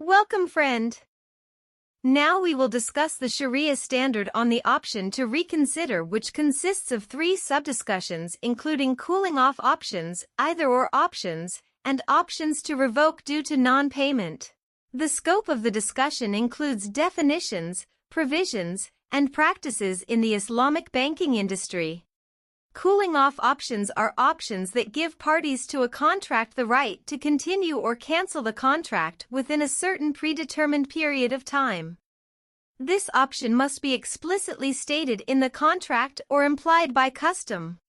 Welcome, friend. Now we will discuss the Sharia standard on the option to reconsider, which consists of 3 subdiscussions including cooling off options, either-or options, and options to revoke due to non-payment. The scope of the discussion includes definitions, provisions, and practices in the Islamic banking industry. Cooling off options are options that give parties to a contract the right to continue or cancel the contract within a certain predetermined period of time. This option must be explicitly stated in the contract or implied by custom.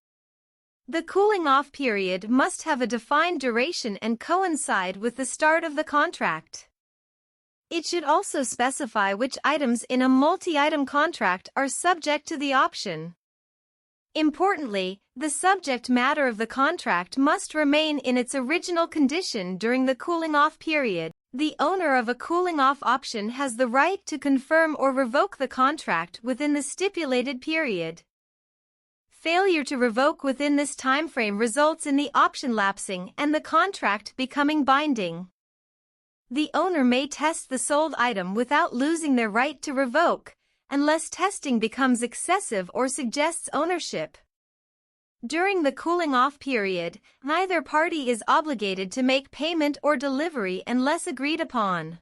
The cooling off period must have a defined duration and coincide with the start of the contract. It should also specify which items in a multi-item contract are subject to the option. Importantly, the subject matter of the contract must remain in its original condition during the cooling-off period. The owner of a cooling-off option has the right to confirm or revoke the contract within the stipulated period. Failure to revoke within this timeframe results in the option lapsing and the contract becoming binding. The owner may test the sold item without losing their right to revoke, unless testing becomes excessive or suggests ownership. During the cooling-off period, neither party is obligated to make payment or delivery unless agreed upon.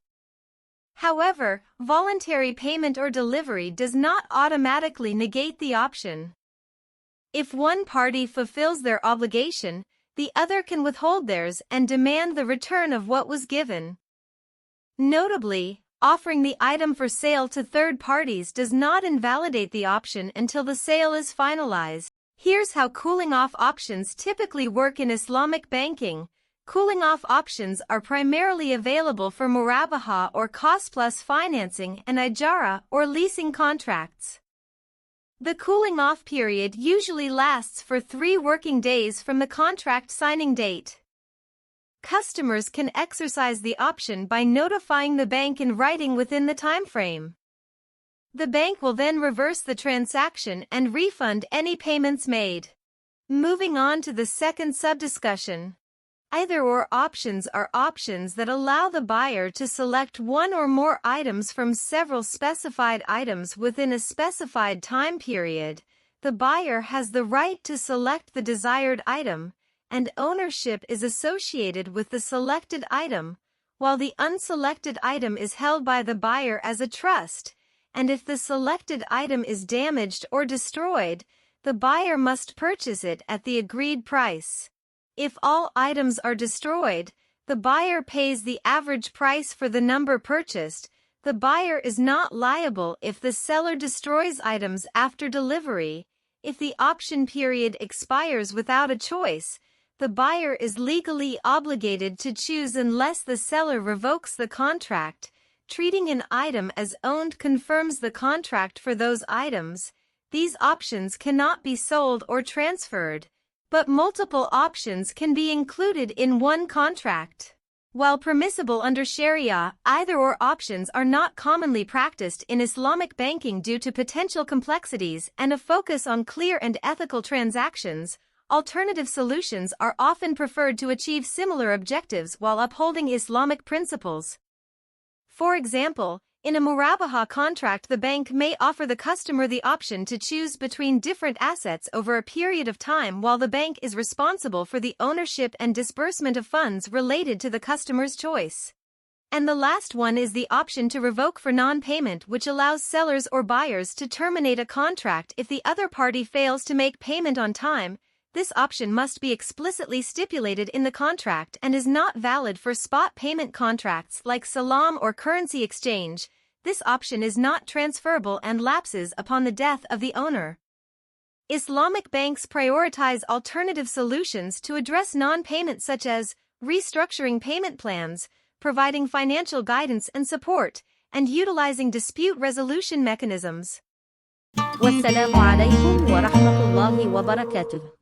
However, voluntary payment or delivery does not automatically negate the option. If one party fulfills their obligation, the other can withhold theirs and demand the return of what was given. Notably, offering the item for sale to third parties does not invalidate the option until the sale is finalized. Here's how cooling-off options typically work in Islamic banking. Cooling-off options are primarily available for murabaha or cost-plus financing and ijara or leasing contracts. The cooling-off period usually lasts for 3 working days from the contract signing date. Customers can exercise the option by notifying the bank in writing within the timeframe. The bank will then reverse the transaction and refund any payments made. Moving on to the second subdiscussion. Either-or options are options that allow the buyer to select one or more items from several specified items within a specified time period. The buyer has the right to select the desired item, and ownership is associated with the selected item, while the unselected item is held by the buyer as a trust, and if the selected item is damaged or destroyed, the buyer must purchase it at the agreed price. If all items are destroyed, the buyer pays the average price for the number purchased. The buyer is not liable if the seller destroys items after delivery. If the option period expires without a choice, the buyer is legally obligated to choose unless the seller revokes the contract. Treating an item as owned confirms the contract for those items. These options cannot be sold or transferred, but multiple options can be included in one contract. While permissible under Sharia, either-or options are not commonly practiced in Islamic banking due to potential complexities and a focus on clear and ethical transactions. Alternative solutions are often preferred to achieve similar objectives while upholding Islamic principles. For example, in a murabaha contract, the bank may offer the customer the option to choose between different assets over a period of time while the bank is responsible for the ownership and disbursement of funds related to the customer's choice. And the last one is the option to revoke for non-payment, which allows sellers or buyers to terminate a contract if the other party fails to make payment on time. This option must be explicitly stipulated in the contract and is not valid for spot payment contracts like salam or currency exchange. This option is not transferable and lapses upon the death of the owner. Islamic banks prioritize alternative solutions to address non-payment, such as restructuring payment plans, providing financial guidance and support, and utilizing dispute resolution mechanisms. والسلام عليكم ورحمة الله وبركاته.